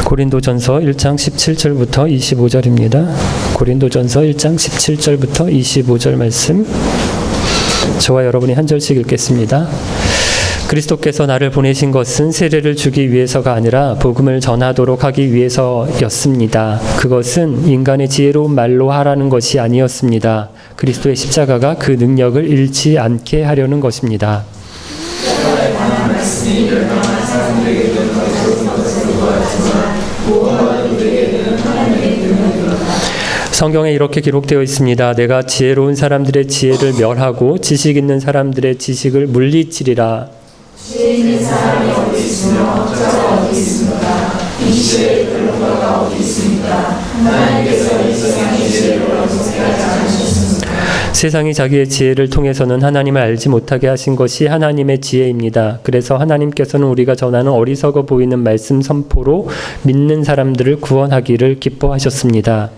고린도전서 1장 17절부터 25절입니다. 고린도전서 1장 17절부터 25절 말씀, 저와 여러분이 한 절씩 읽겠습니다. 그리스도께서 나를 보내신 것은 세례를 주기 위해서가 아니라 복음을 전하도록 하기 위해서였습니다. 그것은 인간의 지혜로운 말로 하라는 것이 아니었습니다. 그리스도의 십자가가 그 능력을 잃지 않게 하려는 것입니다. 성경에 이렇게 기록되어 있습니다. 내가 지혜로운 사람들의 지혜를 멸하고 지식 있는 사람들의 지식을 물리치리라. 지혜 있는 사람이 어디 있으며 저가 어디 있습니까? 이 시대에 그런 자가 어디 있습니까? 하나님께서 이 세상의 지혜를 어떻게 하지 않으셨습니까? 세상이 자기의 지혜를 통해서는 하나님을 알지 못하게 하신 것이 하나님의 지혜입니다. 그래서 하나님께서는 우리가 전하는 어리석어 보이는 말씀 선포로 믿는 사람들을 구원하기를 기뻐하셨습니다.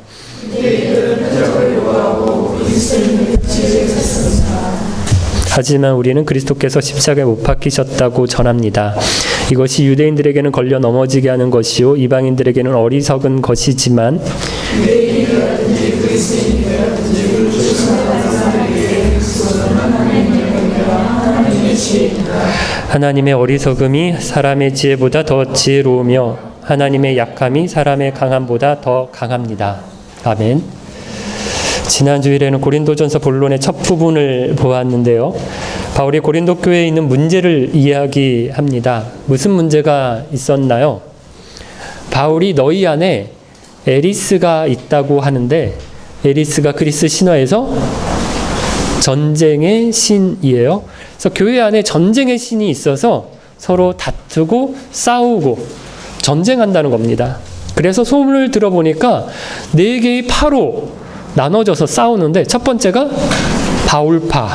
하지만 우리는 그리스도께서 십자가에 못 박히셨다고 전합니다. 이것이 유대인들에게는 걸려 넘어지게 하는 것이요 이방인들에게는 어리석은 것이지만 하나님의 어리석음이 사람의 지혜보다 더 지혜로우며 하나님의 약함이 사람의 강함보다 더 강합니다. 아멘. 지난 주일에는 고린도전서 본론의 첫 부분을 보았는데요. 바울이 고린도 교회에 있는 문제를 이야기합니다. 무슨 문제가 있었나요? 바울이 너희 안에 에리스가 있다고 하는데, 에리스가 그리스 신화에서 전쟁의 신이에요. 그래서 교회 안에 전쟁의 신이 있어서 서로 다투고 싸우고 전쟁한다는 겁니다. 그래서 소문을 들어보니까 4개의 파로 나눠져서 싸우는데, 첫 번째가 바울파.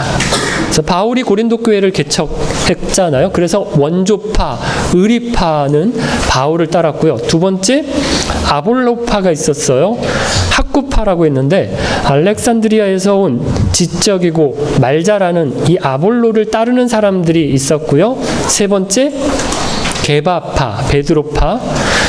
그래서 바울이 고린도 교회를 개척했잖아요. 그래서 원조파, 의리파는 바울을 따랐고요. 두 번째 아볼로파가 있었어요. 학구파라고 했는데, 알렉산드리아에서 온 지적이고 말 잘하는 이 아볼로를 따르는 사람들이 있었고요. 세 번째 게바파, 베드로파.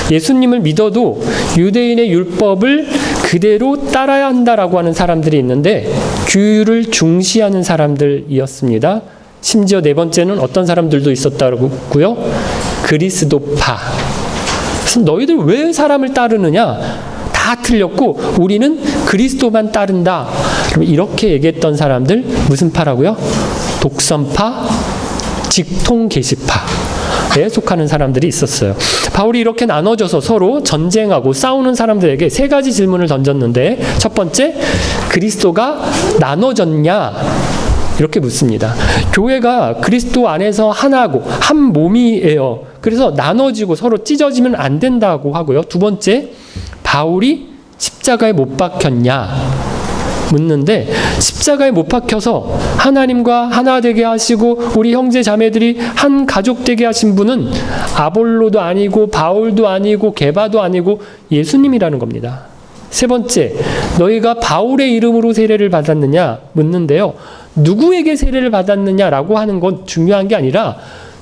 예수님을 믿어도 유대인의 율법을 그대로 따라야 한다라고 하는 사람들이 있는데 규율을 중시하는 사람들이었습니다. 심지어 네 번째는 어떤 사람들도 있었다고요? 그리스도파. 그래서 너희들 왜 사람을 따르느냐? 다 틀렸고 우리는 그리스도만 따른다. 이렇게 얘기했던 사람들, 무슨 파라고요? 독선파, 직통 계시파에 속하는 사람들이 있었어요. 바울이 이렇게 나눠져서 서로 전쟁하고 싸우는 사람들에게 3가지 질문을 던졌는데, 첫 번째, 그리스도가 나눠졌냐? 이렇게 묻습니다. 교회가 그리스도 안에서 하나고 한 몸이에요. 그래서 나눠지고 서로 찢어지면 안 된다고 하고요. 두 번째, 바울이 십자가에 못 박혔냐? 묻는데, 십자가에 못 박혀서 하나님과 하나 되게 하시고 우리 형제 자매들이 한 가족 되게 하신 분은 아볼로도 아니고 바울도 아니고 게바도 아니고 예수님이라는 겁니다. 세 번째, 너희가 바울의 이름으로 세례를 받았느냐 묻는데요. 누구에게 세례를 받았느냐라고 하는 건 중요한 게 아니라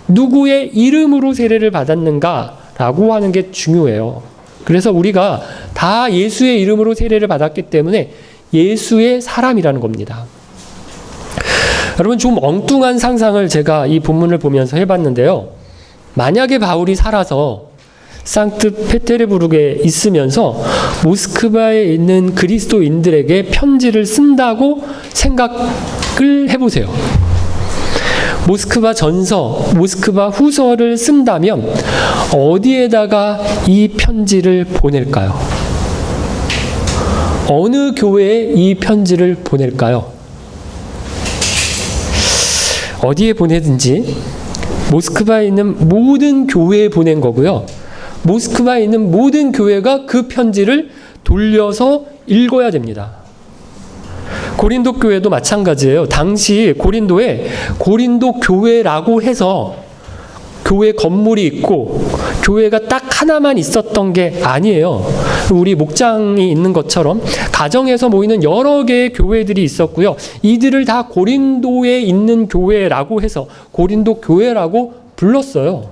누구의 이름으로 세례를 받았는가라고 하는 게 중요해요. 그래서 우리가 다 예수의 이름으로 세례를 받았기 때문에 예수의 사람이라는 겁니다. 여러분, 좀 엉뚱한 상상을 제가 이 본문을 보면서 해봤는데요. 만약에 바울이 살아서 상트페테르부르크에 있으면서 모스크바에 있는 그리스도인들에게 편지를 쓴다고 생각을 해보세요. 모스크바 전서, 모스크바 후서를 쓴다면 어디에다가 이 편지를 보낼까요? 어느 교회에 이 편지를 보낼까요? 어디에 보내든지 모스크바에 있는 모든 교회에 보낸 거고요. 모스크바에 있는 모든 교회가 그 편지를 돌려서 읽어야 됩니다. 고린도 교회도 마찬가지예요. 당시 고린도에 고린도 교회라고 해서 교회 건물이 있고 교회가 딱 하나만 있었던 게 아니에요. 우리 목장이 있는 것처럼 가정에서 모이는 여러 개의 교회들이 있었고요. 이들을 다 고린도에 있는 교회라고 해서 고린도 교회라고 불렀어요.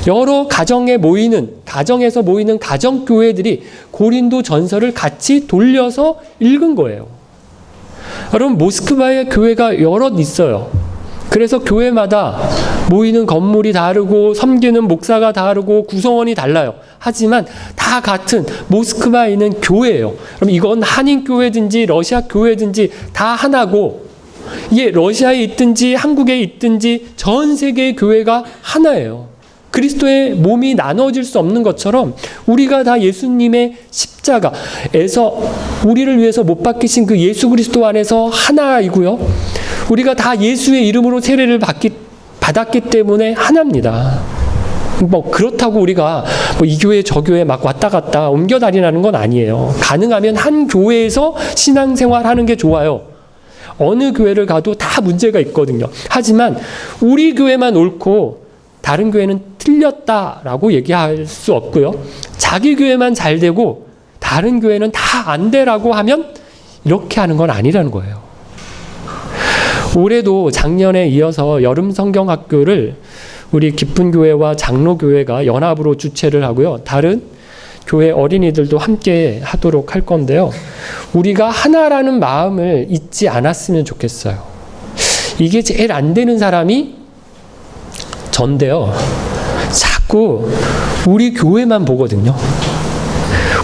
여러 가정에서 모이는 가정교회들이 고린도 전서를 같이 돌려서 읽은 거예요. 여러분, 모스크바에 교회가 여럿 있어요. 그래서 교회마다 모이는 건물이 다르고 섬기는 목사가 다르고 구성원이 달라요. 하지만 다 같은 모스크바에 있는 교회예요. 그럼 이건 한인 교회든지 러시아 교회든지 다 하나고, 이게 러시아에 있든지 한국에 있든지 전 세계의 교회가 하나예요. 그리스도의 몸이 나눠질 수 없는 것처럼 우리가 다 예수님의 십자가에서 우리를 위해서 못 박히신 그 예수 그리스도 안에서 하나이고요. 우리가 다 예수의 이름으로 세례를 받았기 때문에 하나입니다. 뭐 그렇다고 우리가 뭐 이 교회 저 교회 막 왔다 갔다 옮겨 다니라는 건 아니에요. 가능하면 한 교회에서 신앙생활하는 게 좋아요. 어느 교회를 가도 다 문제가 있거든요. 하지만 우리 교회만 옳고 다른 교회는 틀렸다라고 얘기할 수 없고요. 자기 교회만 잘 되고 다른 교회는 다 안 되라고 하면 이렇게 하는 건 아니라는 거예요. 올해도 작년에 이어서 여름 성경학교를 우리 기쁜교회와 장로교회가 연합으로 주최를 하고요. 다른 교회 어린이들도 함께 하도록 할 건데요. 우리가 하나라는 마음을 잊지 않았으면 좋겠어요. 이게 제일 안 되는 사람이 전데요. 자꾸 우리 교회만 보거든요.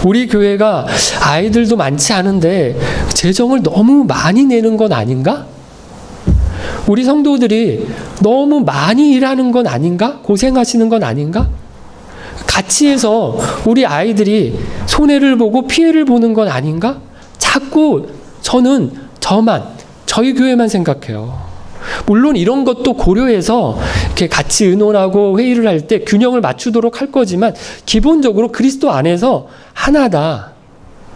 우리 교회가 아이들도 많지 않은데 재정을 너무 많이 내는 건 아닌가? 우리 성도들이 너무 많이 일하는 건 아닌가? 고생하시는 건 아닌가? 같이 해서 우리 아이들이 손해를 보고 피해를 보는 건 아닌가? 자꾸 저는 저희 교회만 생각해요. 물론 이런 것도 고려해서 이렇게 같이 의논하고 회의를 할 때 균형을 맞추도록 할 거지만 기본적으로 그리스도 안에서 하나다.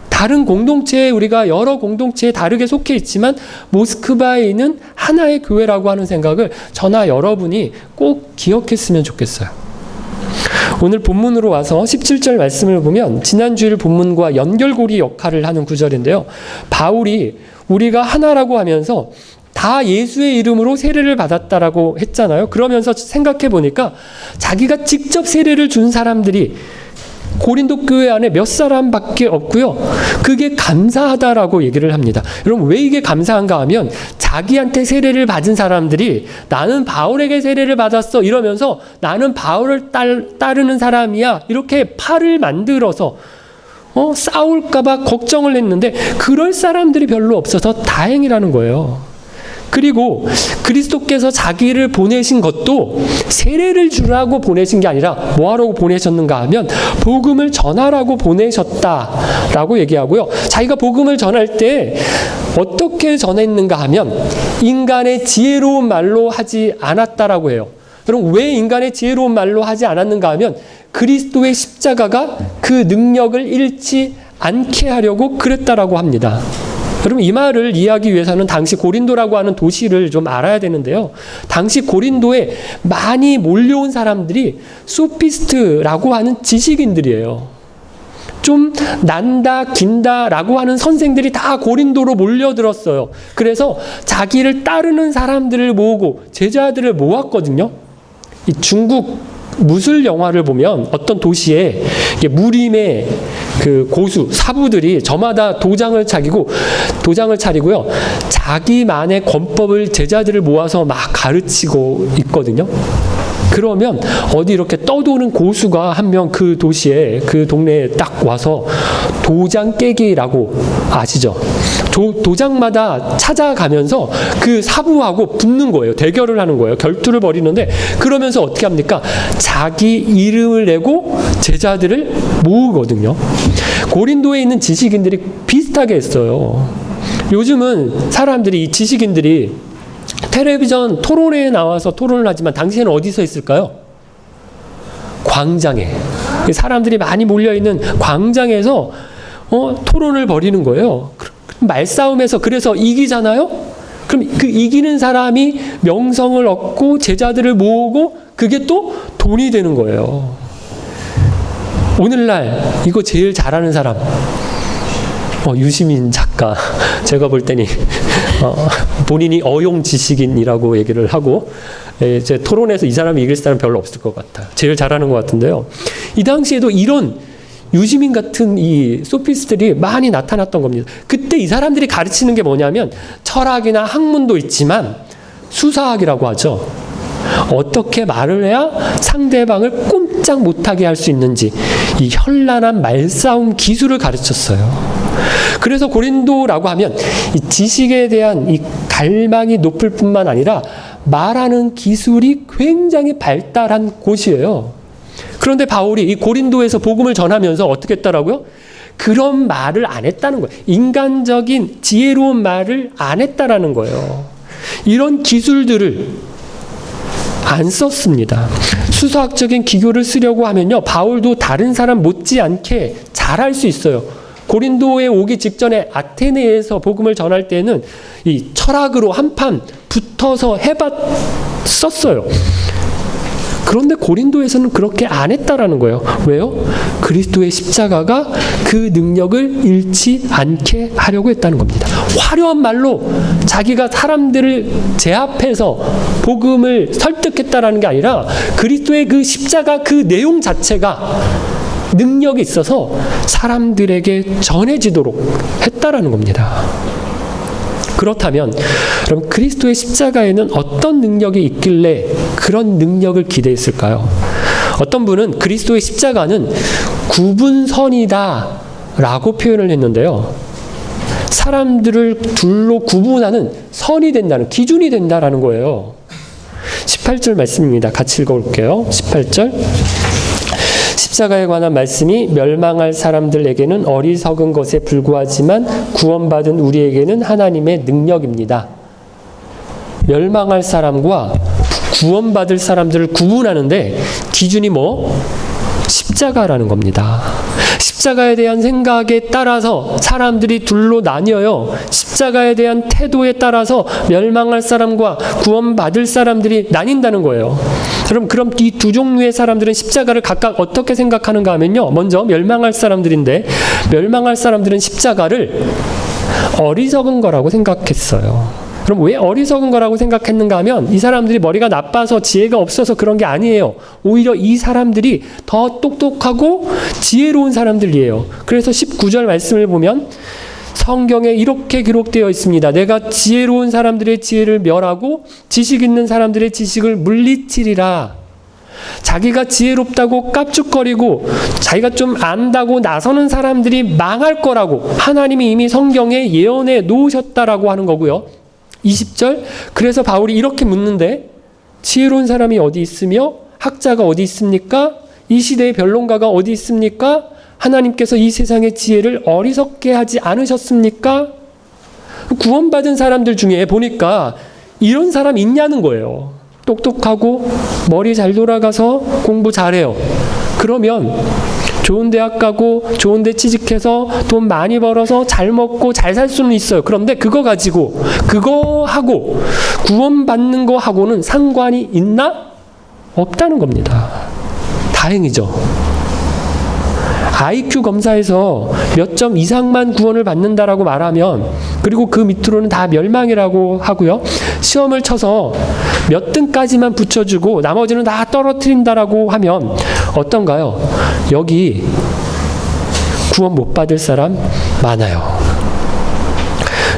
다른 공동체에 우리가 여러 공동체에 다르게 속해 있지만 모스크바에 있는 하나의 교회라고 하는 생각을 저나 여러분이 꼭 기억했으면 좋겠어요. 오늘 본문으로 와서 17절 말씀을 보면 지난주일 본문과 연결고리 역할을 하는 구절인데요. 바울이 우리가 하나라고 하면서 다 예수의 이름으로 세례를 받았다라고 했잖아요. 그러면서 생각해 보니까 자기가 직접 세례를 준 사람들이 고린도 교회 안에 몇 사람밖에 없고요. 그게 감사하다라고 얘기를 합니다. 여러분, 왜 이게 감사한가 하면 자기한테 세례를 받은 사람들이 나는 바울에게 세례를 받았어 이러면서 나는 바울을 따르는 사람이야 이렇게 팔을 만들어서 싸울까 봐 걱정을 했는데 그럴 사람들이 별로 없어서 다행이라는 거예요. 그리고 그리스도께서 자기를 보내신 것도 세례를 주라고 보내신 게 아니라 뭐하라고 보내셨는가 하면 복음을 전하라고 보내셨다라고 얘기하고요. 자기가 복음을 전할 때 어떻게 전했는가 하면 인간의 지혜로운 말로 하지 않았다라고 해요. 여러분, 왜 인간의 지혜로운 말로 하지 않았는가 하면 그리스도의 십자가가 그 능력을 잃지 않게 하려고 그랬다라고 합니다. 여러분, 이 말을 이해하기 위해서는 당시 고린도라고 하는 도시를 좀 알아야 되는데요. 당시 고린도에 많이 몰려온 사람들이 소피스트라고 하는 지식인들이에요. 좀 난다, 긴다라고 하는 선생들이 다 고린도로 몰려들었어요. 그래서 자기를 따르는 사람들을 모으고 제자들을 모았거든요. 이 중국 무술 영화를 보면 어떤 도시에 무림의 그 고수, 사부들이 저마다 도장을 차리고요. 자기만의 권법을 제자들을 모아서 막 가르치고 있거든요. 그러면 어디 이렇게 떠도는 고수가 한 명 그 도시에, 그 동네에 딱 와서 도장 깨기라고 아시죠? 도장마다 찾아가면서 그 사부하고 붙는 거예요. 대결을 하는 거예요. 결투를 벌이는데 그러면서 어떻게 합니까? 자기 이름을 내고 제자들을 모으거든요. 고린도에 있는 지식인들이 비슷하게 했어요. 요즘은 사람들이, 이 지식인들이 텔레비전 토론회에 나와서 토론을 하지만 당시에는 어디서 했을까요? 광장에. 사람들이 많이 몰려있는 광장에서 토론을 벌이는 거예요. 말싸움에서 그래서 이기잖아요? 그럼 그 이기는 사람이 명성을 얻고 제자들을 모으고 그게 또 돈이 되는 거예요. 오늘날 이거 제일 잘하는 사람 유시민 작가. 제가 볼 때니 본인이 어용 지식인이라고 얘기를 하고 이제 토론에서 이 사람이 이길 사람 별로 없을 것 같아요. 제일 잘하는 것 같은데요. 이 당시에도 이런 유시민 같은 이 소피스트들이 많이 나타났던 겁니다. 그때 이 사람들이 가르치는 게 뭐냐면 철학이나 학문도 있지만 수사학이라고 하죠. 어떻게 말을 해야 상대방을 꼼짝 못하게 할 수 있는지 이 현란한 말싸움 기술을 가르쳤어요. 그래서 고린도라고 하면 이 지식에 대한 이 갈망이 높을 뿐만 아니라 말하는 기술이 굉장히 발달한 곳이에요. 그런데 바울이 이 고린도에서 복음을 전하면서 어떻게 했다라고요? 그런 말을 안 했다는 거예요. 인간적인 지혜로운 말을 안 했다라는 거예요. 이런 기술들을 안 썼습니다. 수사학적인 기교를 쓰려고 하면요, 바울도 다른 사람 못지않게 잘할 수 있어요. 고린도에 오기 직전에 아테네에서 복음을 전할 때는 이 철학으로 한판 붙어서 해봤었어요. 그런데 고린도에서는 그렇게 안 했다라는 거예요. 왜요? 그리스도의 십자가가 그 능력을 잃지 않게 하려고 했다는 겁니다. 화려한 말로 자기가 사람들을 제압해서 복음을 설득했다라는 게 아니라 그리스도의 그 십자가 그 내용 자체가 능력이 있어서 사람들에게 전해지도록 했다라는 겁니다. 그렇다면 그럼 그리스도의 십자가에는 어떤 능력이 있길래 그런 능력을 기대했을까요? 어떤 분은 그리스도의 십자가는 구분선이다 라고 표현을 했는데요. 사람들을 둘로 구분하는 선이 된다는, 기준이 된다라는 거예요. 18절 말씀입니다. 같이 읽어볼게요. 18절. 십자가에 관한 말씀이 멸망할 사람들에게는 어리석은 것에 불과하지만 구원받은 우리에게는 하나님의 능력입니다. 멸망할 사람과 구원받을 사람들을 구분하는데 기준이 뭐? 십자가라는 겁니다. 십자가에 대한 생각에 따라서 사람들이 둘로 나뉘어요. 십자가에 대한 태도에 따라서 멸망할 사람과 구원받을 사람들이 나뉜다는 거예요. 그럼 이 두 종류의 사람들은 십자가를 각각 어떻게 생각하는가 하면요. 먼저 멸망할 사람들인데 멸망할 사람들은 십자가를 어리석은 거라고 생각했어요. 그럼 왜 어리석은 거라고 생각했는가 하면 이 사람들이 머리가 나빠서 지혜가 없어서 그런 게 아니에요. 오히려 이 사람들이 더 똑똑하고 지혜로운 사람들이에요. 그래서 19절 말씀을 보면 성경에 이렇게 기록되어 있습니다. 내가 지혜로운 사람들의 지혜를 멸하고 지식 있는 사람들의 지식을 물리치리라. 자기가 지혜롭다고 깝죽거리고 자기가 좀 안다고 나서는 사람들이 망할 거라고 하나님이 이미 성경에 예언해 놓으셨다라고 하는 거고요. 20절. 그래서 바울이 이렇게 묻는데 지혜로운 사람이 어디 있으며 학자가 어디 있습니까? 이 시대의 변론가가 어디 있습니까? 하나님께서 이 세상의 지혜를 어리석게 하지 않으셨습니까? 구원받은 사람들 중에 보니까 이런 사람 있냐는 거예요. 똑똑하고 머리 잘 돌아가서 공부 잘해요. 그러면 좋은 대학 가고 좋은 데 취직해서 돈 많이 벌어서 잘 먹고 잘 살 수는 있어요. 그런데 그거 가지고 그거 하고 구원받는 거 하고는 상관이 있나? 없다는 겁니다. 다행이죠. IQ 검사에서 몇 점 이상만 구원을 받는다라고 말하면 그리고 그 밑으로는 다 멸망이라고 하고요. 시험을 쳐서 몇 등까지만 붙여주고 나머지는 다 떨어뜨린다라고 하면 어떤가요? 여기 구원 못 받을 사람 많아요.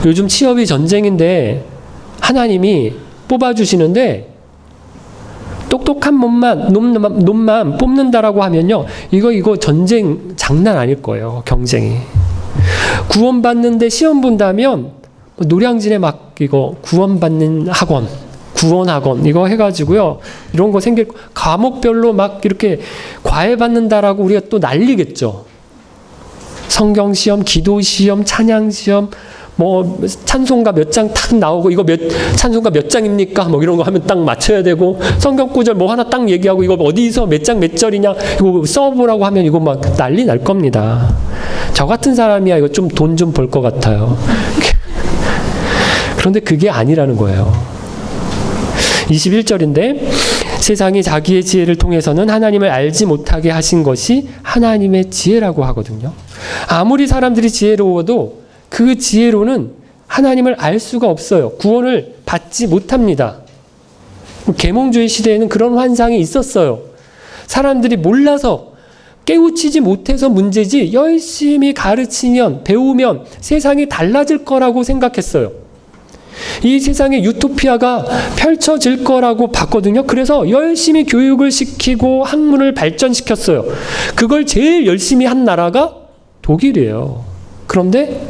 요즘 취업이 전쟁인데 하나님이 뽑아주시는데 똑똑한 놈만 뽑는다라고 하면요. 이거 전쟁 장난 아닐 거예요. 경쟁이. 구원받는데 시험 본다면 노량진에 막 이거 구원받는 학원, 구원학원 이거 해가지고요. 이런 거 생길 과목별로 막 이렇게 과외 받는다라고 우리가 또 난리겠죠. 성경 시험, 기도 시험, 찬양 시험 뭐 찬송가 몇 장 탁 나오고 이거 찬송가 몇 장입니까? 뭐 이런 거 하면 딱 맞춰야 되고 성경 구절 뭐 하나 딱 얘기하고 이거 어디서 몇 장 몇 절이냐 이거 써보라고 하면 이거 막 난리 날 겁니다. 저 같은 사람이야 이거 좀 돈 좀 벌 것 같아요. 그런데 그게 아니라는 거예요. 21절인데 세상이 자기의 지혜를 통해서는 하나님을 알지 못하게 하신 것이 하나님의 지혜라고 하거든요. 아무리 사람들이 지혜로워도 그 지혜로는 하나님을 알 수가 없어요. 구원을 받지 못합니다. 계몽주의 시대에는 그런 환상이 있었어요. 사람들이 몰라서 깨우치지 못해서 문제지 열심히 가르치면 배우면 세상이 달라질 거라고 생각했어요. 이 세상에 유토피아가 펼쳐질 거라고 봤거든요. 그래서 열심히 교육을 시키고 학문을 발전시켰어요. 그걸 제일 열심히 한 나라가 독일이에요. 그런데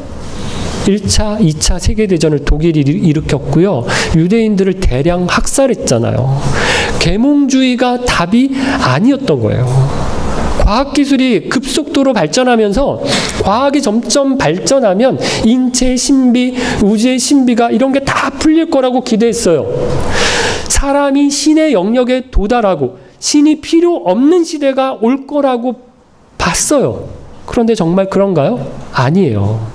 1차, 2차 세계대전을 독일이 일으켰고요. 유대인들을 대량 학살했잖아요. 계몽주의가 답이 아니었던 거예요. 과학기술이 급속도로 발전하면서 과학이 점점 발전하면 인체의 신비, 우주의 신비가 이런 게 다 풀릴 거라고 기대했어요. 사람이 신의 영역에 도달하고 신이 필요 없는 시대가 올 거라고 봤어요. 그런데 정말 그런가요? 아니에요.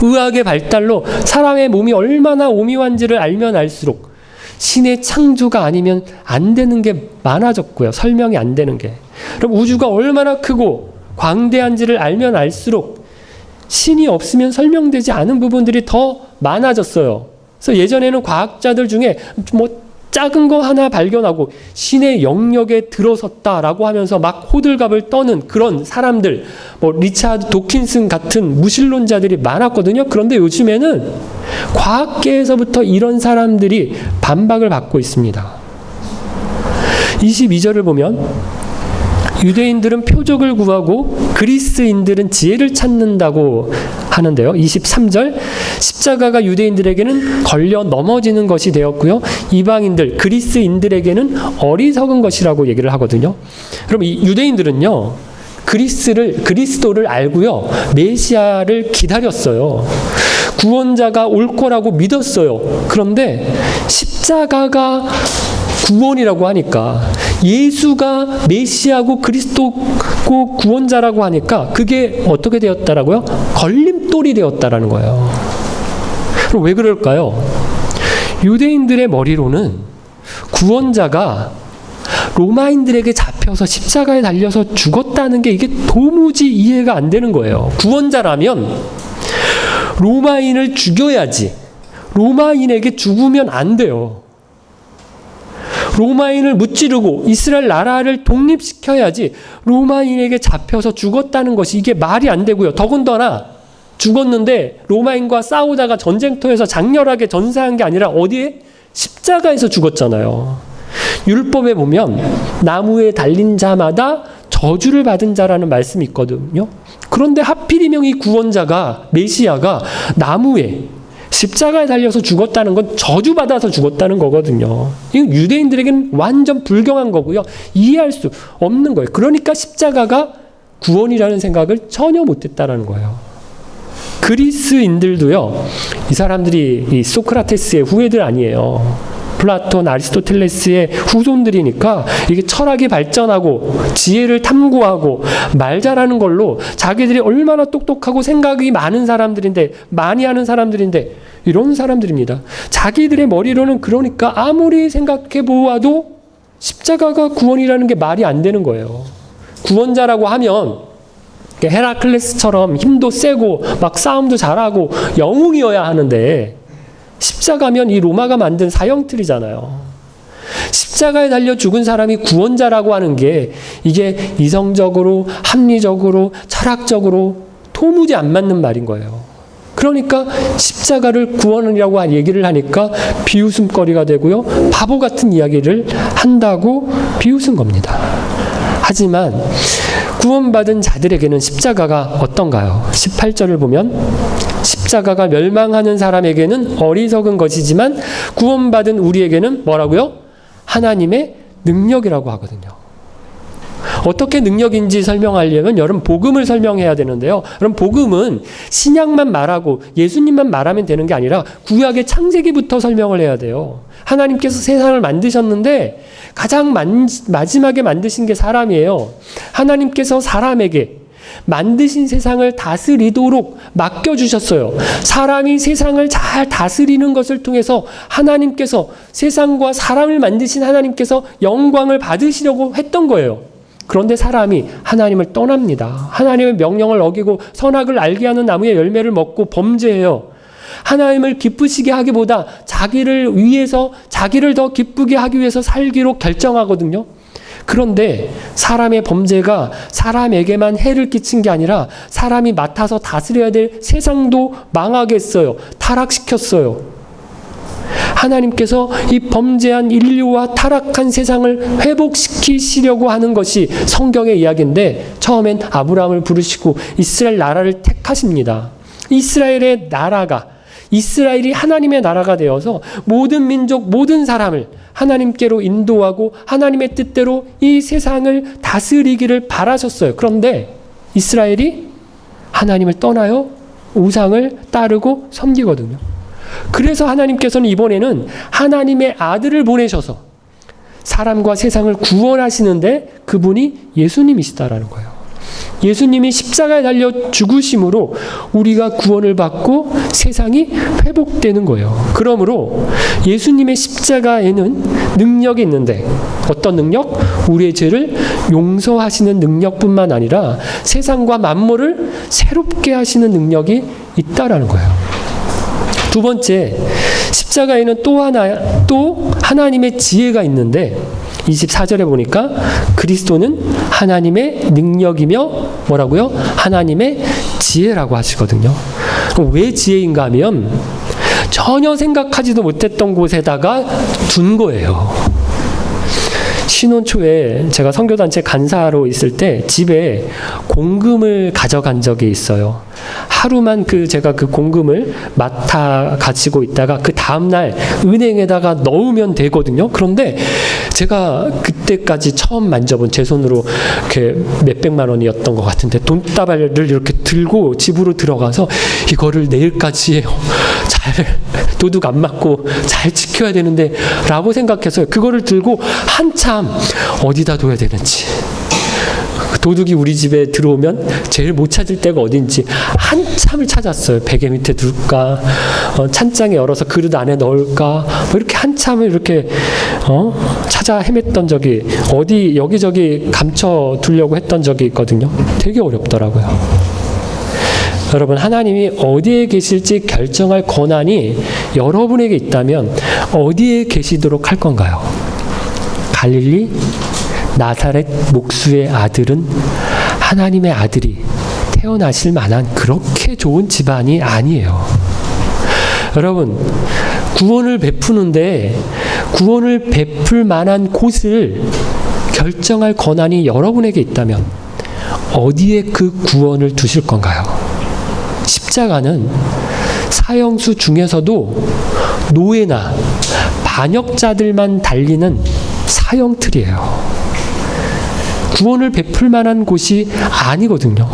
의학의 발달로 사람의 몸이 얼마나 오묘한지를 알면 알수록 신의 창조가 아니면 안 되는 게 많아졌고요. 설명이 안 되는 게. 그럼 우주가 얼마나 크고 광대한지를 알면 알수록 신이 없으면 설명되지 않은 부분들이 더 많아졌어요. 그래서 예전에는 과학자들 중에 뭐 작은 거 하나 발견하고 신의 영역에 들어섰다라고 하면서 막 호들갑을 떠는 그런 사람들, 뭐 리차드 도킨슨 같은 무신론자들이 많았거든요. 그런데 요즘에는 과학계에서부터 이런 사람들이 반박을 받고 있습니다. 22절을 보면 유대인들은 표적을 구하고 그리스인들은 지혜를 찾는다고 하는데요. 23절 십자가가 유대인들에게는 걸려 넘어지는 것이 되었고요. 이방인들 그리스인들에게는 어리석은 것이라고 얘기를 하거든요. 그럼 이 유대인들은요. 그리스도를 알고요. 메시아를 기다렸어요. 구원자가 올 거라고 믿었어요. 그런데 십자가가 구원이라고 하니까 예수가 메시아고 그리스도고 구원자라고 하니까 그게 어떻게 되었다라고요? 걸림돌이 되었다라는 거예요. 그럼 왜 그럴까요? 유대인들의 머리로는 구원자가 로마인들에게 잡혀서 십자가에 달려서 죽었다는 게 이게 도무지 이해가 안 되는 거예요. 구원자라면 로마인을 죽여야지. 로마인에게 죽으면 안 돼요. 로마인을 무찌르고 이스라엘 나라를 독립시켜야지 로마인에게 잡혀서 죽었다는 것이 이게 말이 안 되고요. 더군다나 죽었는데 로마인과 싸우다가 전쟁터에서 장렬하게 전사한 게 아니라 어디에? 십자가에서 죽었잖아요. 율법에 보면 나무에 달린 자마다 저주를 받은 자라는 말씀이 있거든요. 그런데 하필이면 이 구원자가 메시아가 나무에 십자가에 달려서 죽었다는 건 저주받아서 죽었다는 거거든요. 이건 유대인들에게는 완전 불경한 거고요. 이해할 수 없는 거예요. 그러니까 십자가가 구원이라는 생각을 전혀 못했다라는 거예요. 그리스인들도요. 이 사람들이 이 소크라테스의 후예들 아니에요. 플라톤, 아리스토텔레스의 후손들이니까 이게 철학이 발전하고 지혜를 탐구하고 말 잘하는 걸로 자기들이 얼마나 똑똑하고 생각이 많은 사람들인데 많이 하는 사람들인데 이런 사람들입니다. 자기들의 머리로는 그러니까 아무리 생각해 보아도 십자가가 구원이라는 게 말이 안 되는 거예요. 구원자라고 하면 헤라클레스처럼 힘도 세고 막 싸움도 잘하고 영웅이어야 하는데 십자가면 이 로마가 만든 사형틀이잖아요. 십자가에 달려 죽은 사람이 구원자라고 하는 게 이게 이성적으로 합리적으로 철학적으로 도무지 안 맞는 말인 거예요. 그러니까 십자가를 구원이라고 얘기를 하니까 비웃음거리가 되고요. 바보 같은 이야기를 한다고 비웃은 겁니다. 하지만 구원받은 자들에게는 십자가가 어떤가요? 18절을 보면 십자가가 멸망하는 사람에게는 어리석은 것이지만 구원받은 우리에게는 뭐라고요? 하나님의 능력이라고 하거든요. 어떻게 능력인지 설명하려면 여러분 복음을 설명해야 되는데요. 그럼 복음은 신약만 말하고 예수님만 말하면 되는 게 아니라 구약의 창세기부터 설명을 해야 돼요. 하나님께서 세상을 만드셨는데 가장 마지막에 만드신 게 사람이에요. 하나님께서 사람에게 만드신 세상을 다스리도록 맡겨주셨어요. 사람이 세상을 잘 다스리는 것을 통해서 하나님께서 세상과 사람을 만드신 하나님께서 영광을 받으시려고 했던 거예요. 그런데 사람이 하나님을 떠납니다. 하나님의 명령을 어기고 선악을 알게 하는 나무의 열매를 먹고 범죄해요. 하나님을 기쁘시게 하기보다 자기를 위해서, 자기를 더 기쁘게 하기 위해서 살기로 결정하거든요. 그런데 사람의 범죄가 사람에게만 해를 끼친 게 아니라 사람이 맡아서 다스려야 될 세상도 망하게 했어요. 타락시켰어요. 하나님께서 이 범죄한 인류와 타락한 세상을 회복시키시려고 하는 것이 성경의 이야기인데, 처음엔 아브라함을 부르시고 이스라엘 나라를 택하십니다. 이스라엘의 나라가, 이스라엘이 하나님의 나라가 되어서 모든 민족, 모든 사람을 하나님께로 인도하고 하나님의 뜻대로 이 세상을 다스리기를 바라셨어요. 그런데 이스라엘이 하나님을 떠나요 우상을 따르고 섬기거든요. 그래서 하나님께서는 이번에는 하나님의 아들을 보내셔서 사람과 세상을 구원하시는데 그분이 예수님이시다라는 거예요. 예수님이 십자가에 달려 죽으심으로 우리가 구원을 받고 세상이 회복되는 거예요. 그러므로 예수님의 십자가에는 능력이 있는데, 어떤 능력? 우리의 죄를 용서하시는 능력뿐만 아니라 세상과 만물을 새롭게 하시는 능력이 있다라는 거예요. 두 번째, 십자가에는 또 하나님의 지혜가 있는데, 24절에 보니까 그리스도는 하나님의 능력이며 뭐라고요? 하나님의 지혜라고 하시거든요. 그럼 왜 지혜인가 하면 전혀 생각하지도 못했던 곳에다가 둔 거예요. 신혼 초에 제가 선교단체 간사로 있을 때 집에 공금을 가져간 적이 있어요. 하루만 제가 그 공금을 맡아 가지고 있다가 그 다음날 은행에다가 넣으면 되거든요. 그런데 제가 그때까지 처음 만져본, 제 손으로 이렇게 몇백만 원이었던 것 같은데 돈다발을 이렇게 들고 집으로 들어가서 이거를 내일까지 잘 도둑 안 맞고 잘 지켜야 되는데 라고 생각해서 그거를 들고 한참 어디다 둬야 되는지, 도둑이 우리 집에 들어오면 제일 못 찾을 데가 어딘지 한참을 찾았어요. 베개 밑에 둘까, 찬장에 열어서 그릇 안에 넣을까, 뭐 이렇게 한참을 이렇게 찾아 헤맸던 적이, 어디 여기저기 감춰 두려고 했던 적이 있거든요. 되게 어렵더라고요. 여러분, 하나님이 어디에 계실지 결정할 권한이 여러분에게 있다면 어디에 계시도록 할 건가요? 갈릴리 나사렛 목수의 아들은 하나님의 아들이 태어나실 만한 그렇게 좋은 집안이 아니에요. 여러분, 구원을 베푸는데 구원을 베풀 만한 곳을 결정할 권한이 여러분에게 있다면 어디에 그 구원을 두실 건가요? 십자가는 사형수 중에서도 노예나 반역자들만 달리는 사형틀이에요. 구원을 베풀 만한 곳이 아니거든요.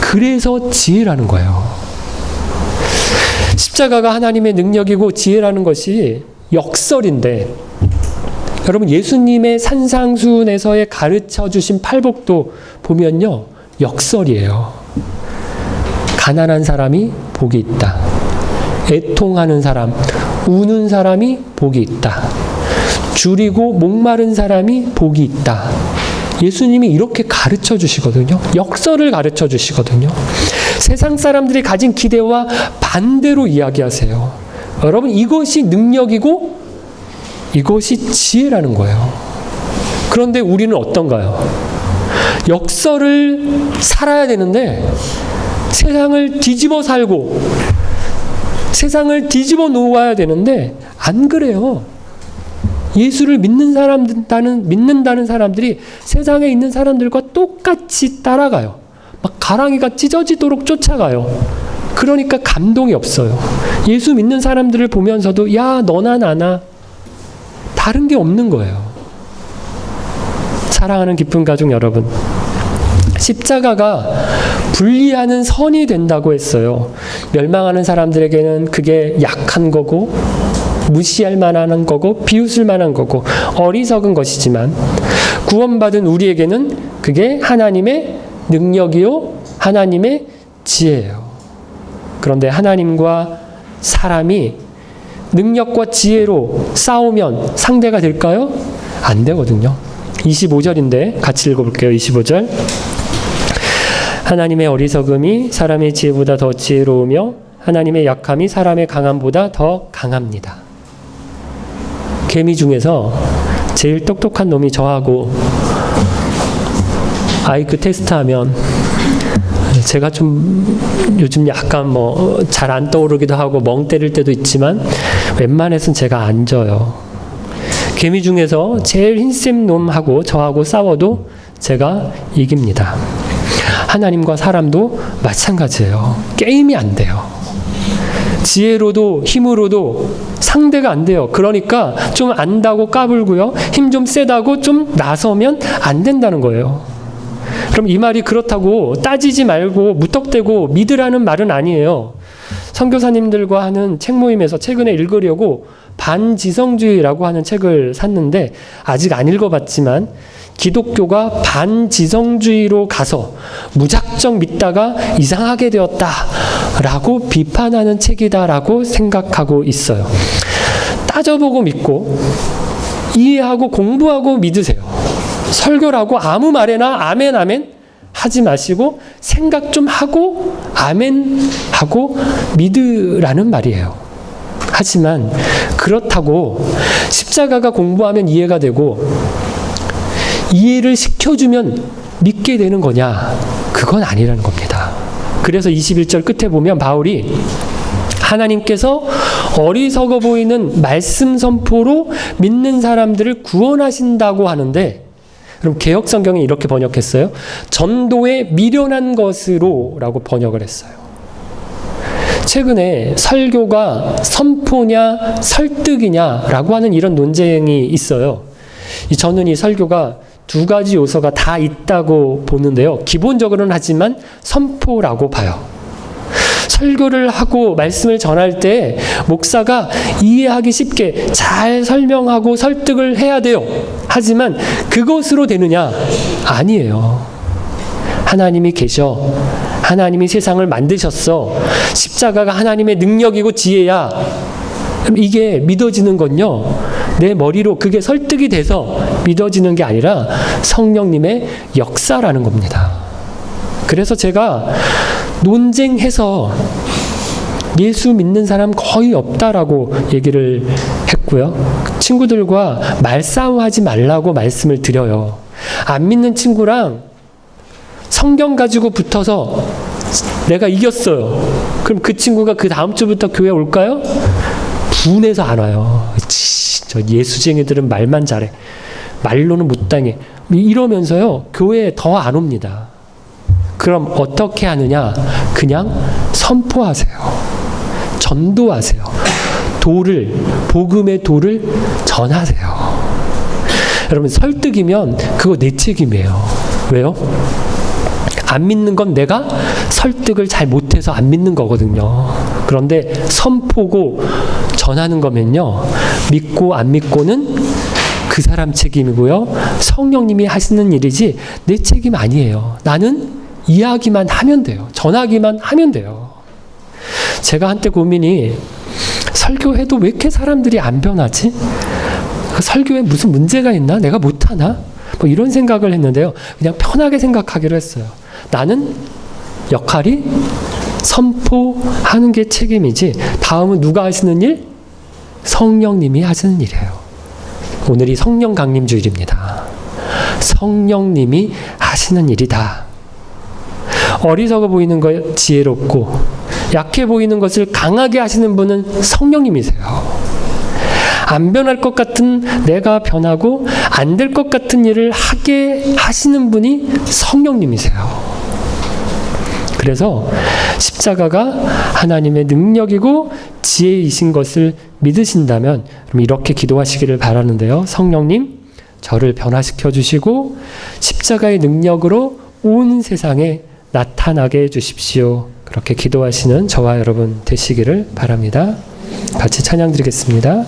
그래서 지혜라는 거예요. 십자가가 하나님의 능력이고 지혜라는 것이 역설인데, 여러분, 예수님의 산상수훈에서의 가르쳐 주신 팔복도 보면요, 역설이에요. 가난한 사람이 복이 있다. 애통하는 사람, 우는 사람이 복이 있다. 줄이고 목마른 사람이 복이 있다. 예수님이 이렇게 가르쳐 주시거든요. 역설을 가르쳐 주시거든요. 세상 사람들이 가진 기대와 반대로 이야기하세요. 여러분, 이것이 능력이고 이것이 지혜라는 거예요. 그런데 우리는 어떤가요? 역설을 살아야 되는데 세상을 뒤집어 살고 세상을 뒤집어 놓아야 되는데 안 그래요. 예수를 믿는다는 사람들이 세상에 있는 사람들과 똑같이 따라가요. 막 가랑이가 찢어지도록 쫓아가요. 그러니까 감동이 없어요. 예수 믿는 사람들을 보면서도 야, 너나 나나 다른 게 없는 거예요. 사랑하는 기쁜 가족 여러분, 십자가가 분리하는 선이 된다고 했어요. 멸망하는 사람들에게는 그게 약한 거고 무시할 만한 거고 비웃을 만한 거고 어리석은 것이지만, 구원받은 우리에게는 그게 하나님의 능력이요 하나님의 지혜예요. 그런데 하나님과 사람이 능력과 지혜로 싸우면 상대가 될까요? 안 되거든요. 25절인데 같이 읽어볼게요. 25절. 하나님의 어리석음이 사람의 지혜보다 더 지혜로우며 하나님의 약함이 사람의 강함보다 더 강합니다. 개미 중에서 제일 똑똑한 놈이 저하고 IQ 테스트하면 제가 좀 요즘 약간 잘 안 떠오르기도 하고 멍 때릴 때도 있지만 웬만해서는 제가 안 져요. 개미 중에서 제일 흰셈 놈하고 저하고 싸워도 제가 이깁니다. 하나님과 사람도 마찬가지예요. 게임이 안 돼요. 지혜로도 힘으로도 상대가 안 돼요. 그러니까 좀 안다고 까불고요. 힘 좀 세다고 좀 나서면 안 된다는 거예요. 그럼 이 말이 그렇다고 따지지 말고 무턱대고 믿으라는 말은 아니에요. 선교사님들과 하는 책 모임에서 최근에 읽으려고 반지성주의라고 하는 책을 샀는데 아직 안 읽어봤지만 기독교가 반지성주의로 가서 무작정 믿다가 이상하게 되었다라고 비판하는 책이다라고 생각하고 있어요. 따져보고 믿고 이해하고 공부하고 믿으세요. 설교라고 아무 말에나 아멘 아멘 하지 마시고 생각 좀 하고 아멘 하고 믿으라는 말이에요. 하지만 그렇다고 십자가가 공부하면 이해가 되고 이해를 시켜주면 믿게 되는 거냐? 그건 아니라는 겁니다. 그래서 21절 끝에 보면 바울이 하나님께서 어리석어 보이는 말씀 선포로 믿는 사람들을 구원하신다고 하는데, 그럼 개역 성경이 이렇게 번역했어요. 전도에 미련한 것으로 라고 번역을 했어요. 최근에 설교가 선포냐 설득이냐 라고 하는 이런 논쟁이 있어요. 저는 이 설교가 두 가지 요소가 다 있다고 보는데요. 기본적으로는 하지만 선포라고 봐요. 설교를 하고 말씀을 전할 때 목사가 이해하기 쉽게 잘 설명하고 설득을 해야 돼요. 하지만 그것으로 되느냐? 아니에요. 하나님이 계셔. 하나님이 세상을 만드셨어. 십자가가 하나님의 능력이고 지혜야. 이게 믿어지는 건요, 내 머리로 그게 설득이 돼서 믿어지는 게 아니라 성령님의 역사라는 겁니다. 그래서 제가 논쟁해서 예수 믿는 사람 거의 없다라고 얘기를 했고요. 친구들과 말싸움하지 말라고 말씀을 드려요. 안 믿는 친구랑 성경 가지고 붙어서 내가 이겼어요. 그럼 그 친구가 그 다음 주부터 교회 올까요? 분해서 안 와요. 저 예수쟁이들은 말만 잘해. 말로는 못 당해. 이러면서요, 교회에 더 안 옵니다. 그럼 어떻게 하느냐? 그냥 선포하세요. 전도하세요. 복음의 도를 전하세요. 여러분, 설득이면 그거 내 책임이에요. 왜요? 안 믿는 건 내가 설득을 잘 못해서 안 믿는 거거든요. 그런데 선포고 전하는 거면요, 믿고 안 믿고는 그 사람 책임이고요, 성령님이 하시는 일이지 내 책임 아니에요. 나는 이야기만 하면 돼요. 전하기만 하면 돼요. 제가 한때 고민이, 설교해도 왜 이렇게 사람들이 안 변하지? 설교에 무슨 문제가 있나? 내가 못하나? 이런 생각을 했는데요. 그냥 편하게 생각하기로 했어요. 나는 역할이 선포하는 게 책임이지, 다음은 누가 하시는 일? 성령님이 하시는 일이에요. 오늘이 성령 강림 주일입니다. 성령님이 하시는 일이다. 어리석어 보이는 거 지혜롭고 약해 보이는 것을 강하게 하시는 분은 성령님이세요. 안 변할 것 같은 내가 변하고 안 될 것 같은 일을 하게 하시는 분이 성령님이세요. 그래서 십자가가 하나님의 능력이고 지혜이신 것을 믿으신다면 그럼 이렇게 기도하시기를 바라는데요. 성령님, 저를 변화시켜 주시고 십자가의 능력으로 온 세상에 나타나게 해주십시오. 그렇게 기도하시는 저와 여러분 되시기를 바랍니다. 같이 찬양 드리겠습니다.